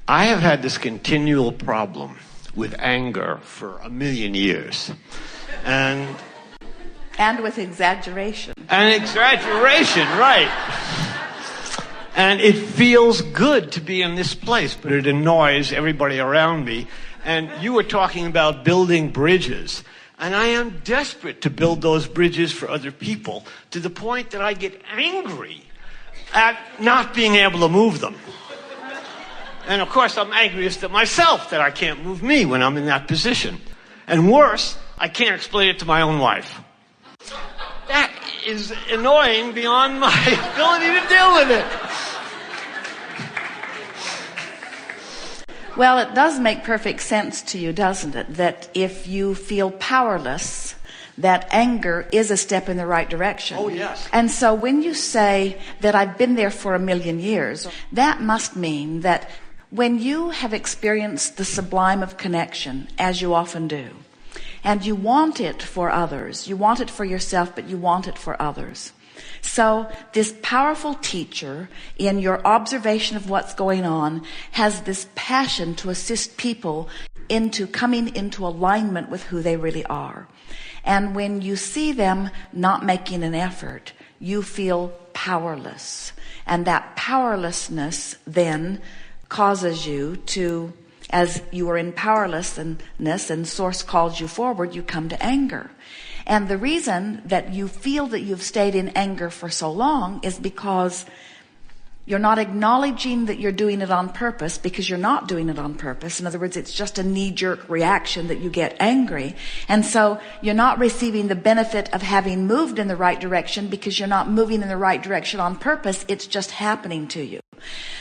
I have had this continual problem with anger for 1,000,000 years. And with exaggeration. And exaggeration, right. And it feels good to be in this place, but it annoys everybody around me. And you were talking about building bridges. And I am desperate to build those bridges for other people to the point that I get angry at not being able to move them. And of course, I'm angriest at myself that I can't move me when I'm in that position. And worse, I can't explain it to my own wife. That is annoying beyond my ability to deal with it. Well, it does make perfect sense to you, doesn't it? That if you feel powerless, that anger is a step in the right direction. Oh, yes. And so when you say that I've been there for 1,000,000 years, that must mean that when you have experienced the sublime of connection, as you often do, and you want it for others, you want it for yourself, but you want it for others. So this powerful teacher, in your observation of what's going on, has this passion to assist people into coming into alignment with who they really are. And when you see them not making an effort, you feel powerless. And that powerlessness then causes you to, as you are in powerlessness and Source calls you forward, you come to anger. And the reason that you feel that you've stayed in anger for so long is because you're not acknowledging that you're doing it on purpose, because you're not doing it on purpose. In other words, it's just a knee-jerk reaction that you get angry. And so you're not receiving the benefit of having moved in the right direction because you're not moving in the right direction on purpose. It's just happening to you.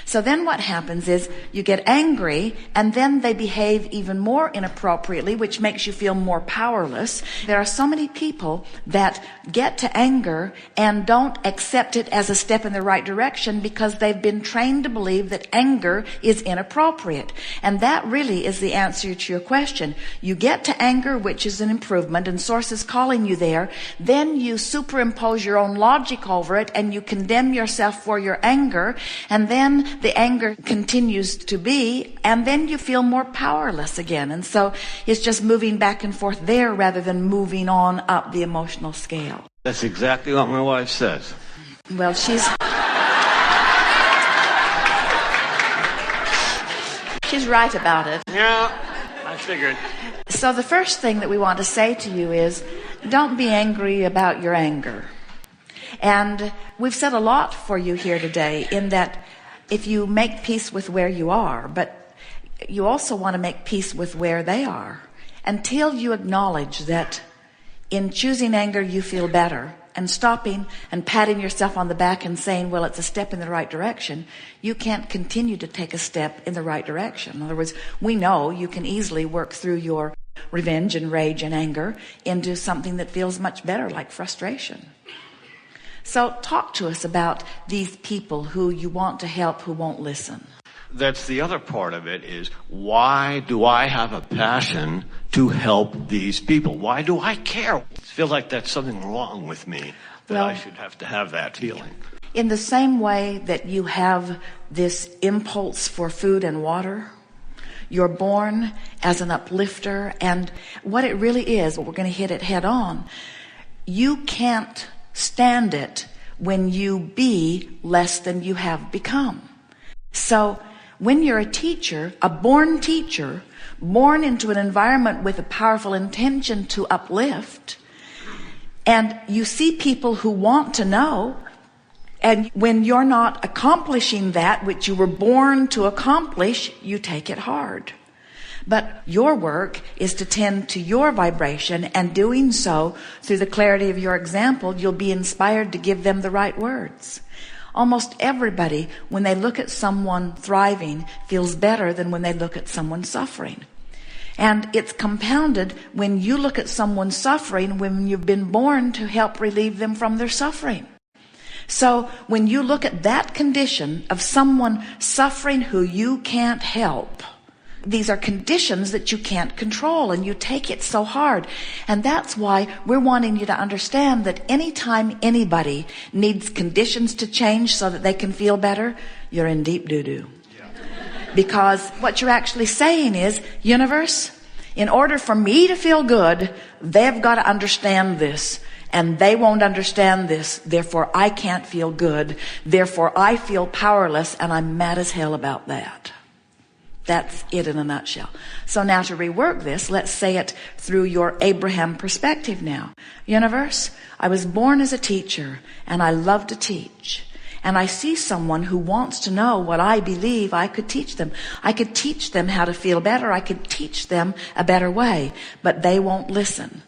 So then what happens is you get angry, and then they behave even more inappropriately, which makes you feel more powerless. There are so many people that get to anger and don't accept it as a step in the right direction because they've been trained to believe that anger is inappropriate. And that really is the answer to your question. You get to anger, which is an improvement, and Source is calling you there. Then you superimpose your own logic over it, and you condemn yourself for your anger, and then the anger continues to be, and then you feel more powerless again. And so it's just moving back and forth there rather than moving on up the emotional scale. That's exactly what my wife says. Well, she's right about it. Yeah, I figured. So the first thing that we want to say to you is, don't be angry about your anger. And we've said a lot for you here today in that if you make peace with where you are, but you also want to make peace with where they are. Until you acknowledge that in choosing anger you feel better, and stopping and patting yourself on the back and saying, well, it's a step in the right direction, you can't continue to take a step in the right direction. In other words, we know you can easily work through your revenge and rage and anger into something that feels much better, like frustration. So talk to us about these people who you want to help who won't listen. That's the other part of it, is why do I have a passion to help these people? Why do I care? I feel like that's something wrong with me, that I should have to have that feeling. In the same way that you have this impulse for food and water, you're born as an uplifter, and what it really is, we're going to hit it head on. You can't stand it when you be less than you have become. So when you're a teacher, born into an environment with a powerful intention to uplift, and you see people who want to know, and when you're not accomplishing that which you were born to accomplish, you take it hard. But your work is to tend to your vibration, and doing so through the clarity of your example, you'll be inspired to give them the right words. Almost everybody, when they look at someone thriving, feels better than when they look at someone suffering. And it's compounded when you look at someone suffering when you've been born to help relieve them from their suffering. So when you look at that condition of someone suffering who you can't help, these are conditions that you can't control, and you take it so hard. And that's why we're wanting you to understand that anytime anybody needs conditions to change so that they can feel better, you're in deep doo-doo. Because what you're actually saying is, universe, in order for me to feel good, they've got to understand this. And they won't understand this. Therefore, I can't feel good. Therefore, I feel powerless, and I'm mad as hell about that. That's it in a nutshell. So now to rework this, let's say it through your Abraham perspective now. Universe, I was born as a teacher, and I love to teach. And I see someone who wants to know what I believe I could teach them. I could teach them how to feel better. I could teach them a better way. But they won't listen.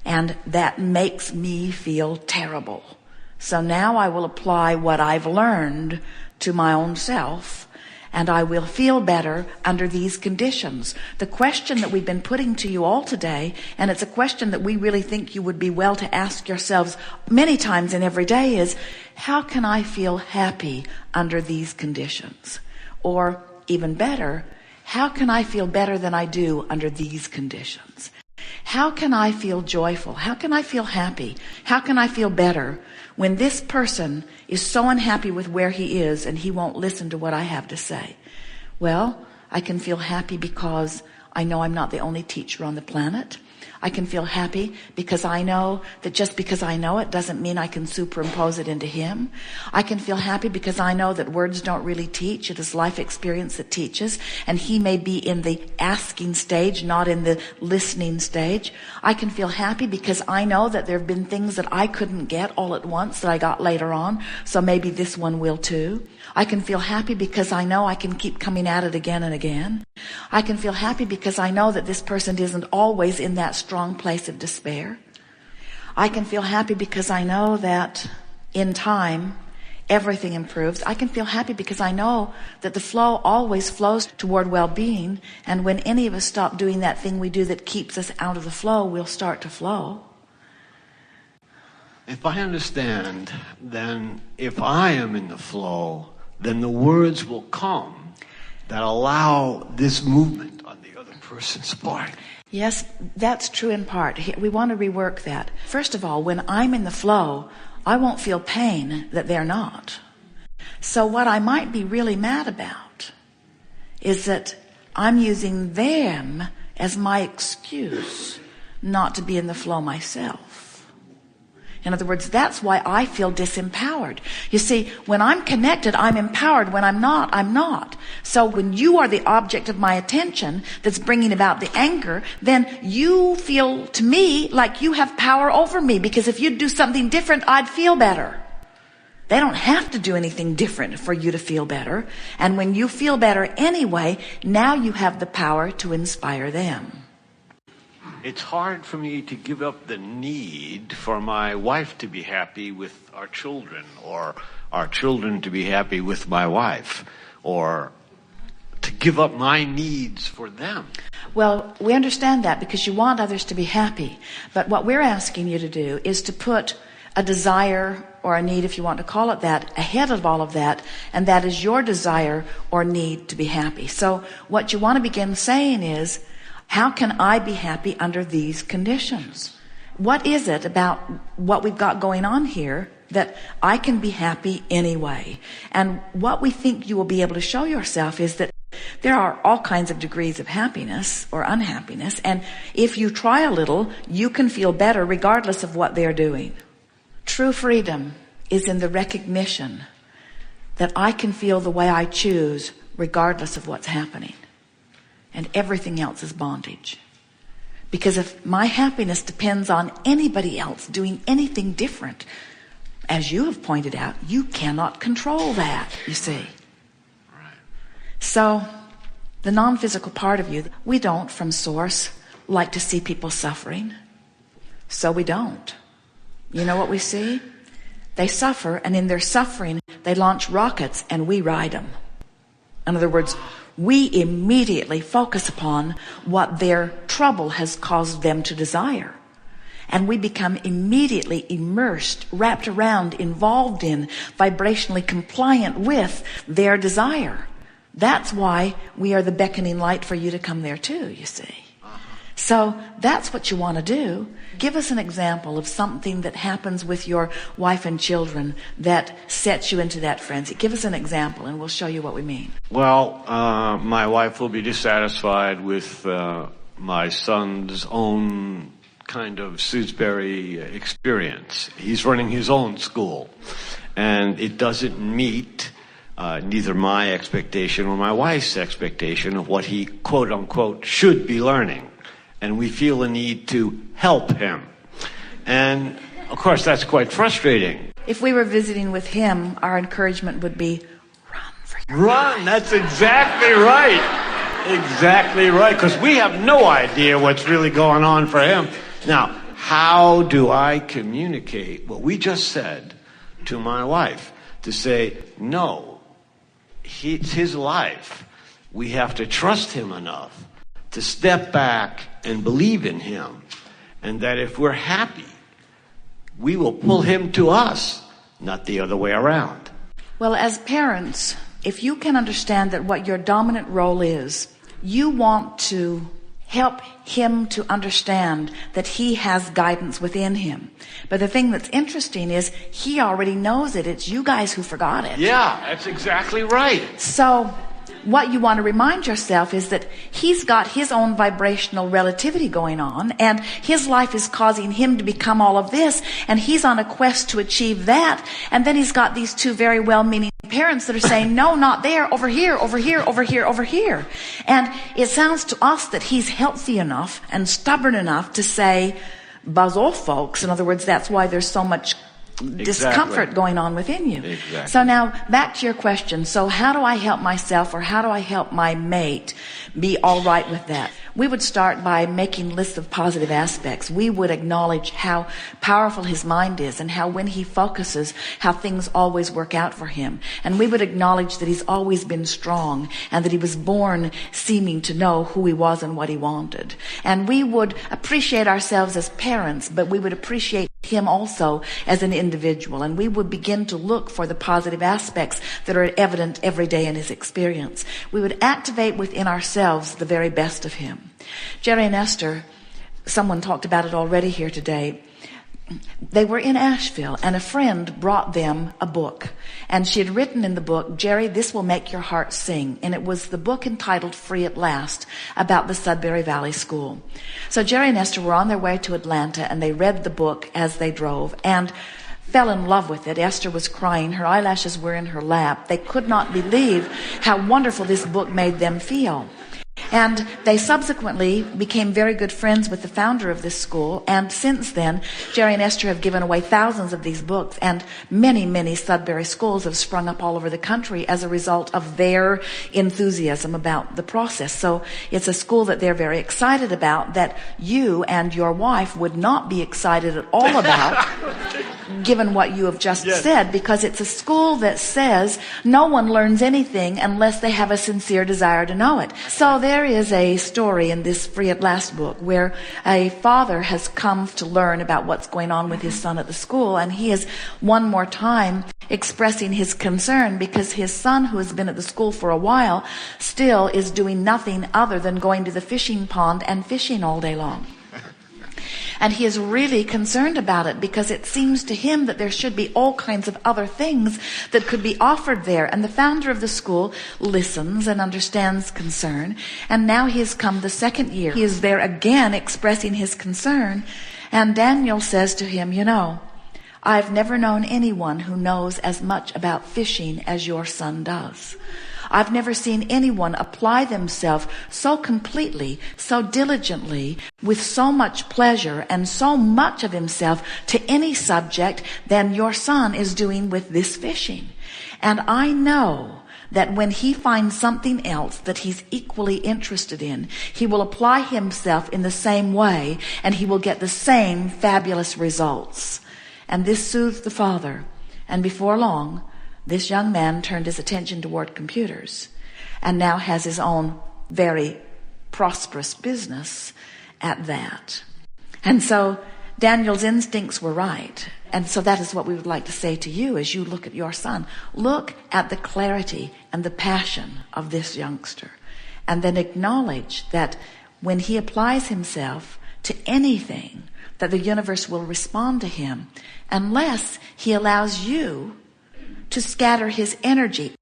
And that makes me feel terrible. So now I will apply what I've learned to my own self, and I will feel better under these conditions. The question that we've been putting to you all today, and it's a question that we really think you would be well to ask yourselves many times in every day, is, how can I feel happy under these conditions? Or even better, how can I feel better than I do under these conditions? How can I feel joyful? How can I feel happy? How can I feel better when this person is so unhappy with where he is and he won't listen to what I have to say? Well, I can feel happy because I know I'm not the only teacher on the planet. I can feel happy because I know that just because I know it doesn't mean I can superimpose it into him. I can feel happy because I know that words don't really teach. It is life experience that teaches. And he may be in the asking stage, not in the listening stage. I can feel happy because I know that there have been things that I couldn't get all at once that I got later on. So maybe this one will too. I can feel happy because I know I can keep coming at it again and again. I can feel happy because I know that this person isn't always in that strong place of despair. I can feel happy because I know that in time everything improves. I can feel happy because I know that the flow always flows toward well-being, and when any of us stop doing that thing we do that keeps us out of the flow, we'll start to flow. If I understand, then if I am in the flow, then the words will come that allow this movement on the other person's part. Yes, that's true in part. We want to rework that. First of all, when I'm in the flow, I won't feel pain that they're not. So what I might be really mad about is that I'm using them as my excuse not to be in the flow myself. In other words, that's why I feel disempowered. You see, when I'm connected, I'm empowered. When I'm not, I'm not. So when you are the object of my attention that's bringing about the anger, then you feel to me like you have power over me, because if you'd do something different, I'd feel better. They don't have to do anything different for you to feel better. And when you feel better anyway, now you have the power to inspire them. It's hard for me to give up the need for my wife to be happy with our children, or our children to be happy with my wife, or to give up my needs for them. Well, we understand that because you want others to be happy. But what we're asking you to do is to put a desire or a need, if you want to call it that, ahead of all of that, and that is your desire or need to be happy. So what you want to begin saying is, how can I be happy under these conditions? What is it about what we've got going on here that I can be happy anyway? And what we think you will be able to show yourself is that there are all kinds of degrees of happiness or unhappiness, and if you try a little, you can feel better regardless of what they're doing. True freedom is in the recognition that I can feel the way I choose regardless of what's happening. And everything else is bondage. Because if my happiness depends on anybody else doing anything different, as you have pointed out, you cannot control that, you see. Right. So the non-physical part of you, we don't, from source, like to see people suffering. So we don't. You know what we see? They suffer, and in their suffering, they launch rockets, and we ride them. In other words, we immediately focus upon what their trouble has caused them to desire. And we become immediately immersed, wrapped around, involved in, vibrationally compliant with their desire. That's why we are the beckoning light for you to come there too, you see. So that's what you want to do. Give us an example of something that happens with your wife and children that sets you into that frenzy. Give us an example and we'll show you what we mean. Well, my wife will be dissatisfied with my son's own kind of Salisbury experience. He's running his own school, and it doesn't meet neither my expectation or my wife's expectation of what he, quote unquote, should be learning. And we feel a need to help him. And of course, that's quite frustrating. If we were visiting with him, our encouragement would be, run for your Run, that's exactly right. Exactly right, because we have no idea what's really going on for him. Now, how do I communicate what we just said to my wife? To say, no, it's his life. We have to trust him enough to step back and believe in him. And that if we're happy, we will pull him to us, not the other way around. Well, as parents, if you can understand that what your dominant role is, you want to help him to understand that he has guidance within him. But the thing that's interesting is he already knows it. It's you guys who forgot it. Yeah, that's exactly right. So what you want to remind yourself is that he's got his own vibrational relativity going on, and his life is causing him to become all of this, and he's on a quest to achieve that. And then he's got these two very well-meaning parents that are saying, no, not there, over here, over here, over here, over here. And it sounds to us that he's healthy enough and stubborn enough to say, buzz off, folks. In other words, that's why there's so much discomfort going on within you. Exactly. So now back to your question. So how do I help myself, or how do I help my mate be all right with that? We would start by making lists of positive aspects. We would acknowledge how powerful his mind is, and how when he focuses, how things always work out for him. And we would acknowledge that he's always been strong, and that he was born seeming to know who he was and what he wanted. And we would appreciate ourselves as parents, but we would appreciate him also as an individual, and we would begin to look for the positive aspects that are evident every day in his experience. We would activate within ourselves the very best of him. Jerry and Esther, someone talked about it already here today. They were in Asheville, and a friend brought them a book, and she had written in the book, Jerry, this will make your heart sing. And it was the book entitled Free at Last, about the Sudbury Valley School. So Jerry and Esther were on their way to Atlanta, and they read the book as they drove and fell in love with it. Esther was crying. Her eyelashes were in her lap. They could not believe how wonderful this book made them feel. And they subsequently became very good friends with the founder of this school. And since then, Jerry and Esther have given away thousands of these books. And many, many Sudbury schools have sprung up all over the country as a result of their enthusiasm about the process. So it's a school that they're very excited about, that you and your wife would not be excited at all about, given what you have just said, because it's a school that says no one learns anything unless they have a sincere desire to know it. So there is a story in this Free at Last book where a father has come to learn about what's going on with his son at the school, and he is one more time expressing his concern because his son, who has been at the school for a while, still is doing nothing other than going to the fishing pond and fishing all day long. And he is really concerned about it because it seems to him that there should be all kinds of other things that could be offered there. And the founder of the school listens and understands concern. And now he has come the second year. He is there again expressing his concern. And Daniel says to him, you know, I've never known anyone who knows as much about fishing as your son does. I've never seen anyone apply themselves so completely, so diligently, with so much pleasure and so much of himself to any subject than your son is doing with this fishing. And I know that when he finds something else that he's equally interested in, he will apply himself in the same way, and he will get the same fabulous results. And this soothed the father. And before long, this young man turned his attention toward computers and now has his own very prosperous business at that. And so Daniel's instincts were right. And so that is what we would like to say to you as you look at your son. Look at the clarity and the passion of this youngster, and then acknowledge that when he applies himself to anything, that the universe will respond to him unless he allows you to scatter his energy.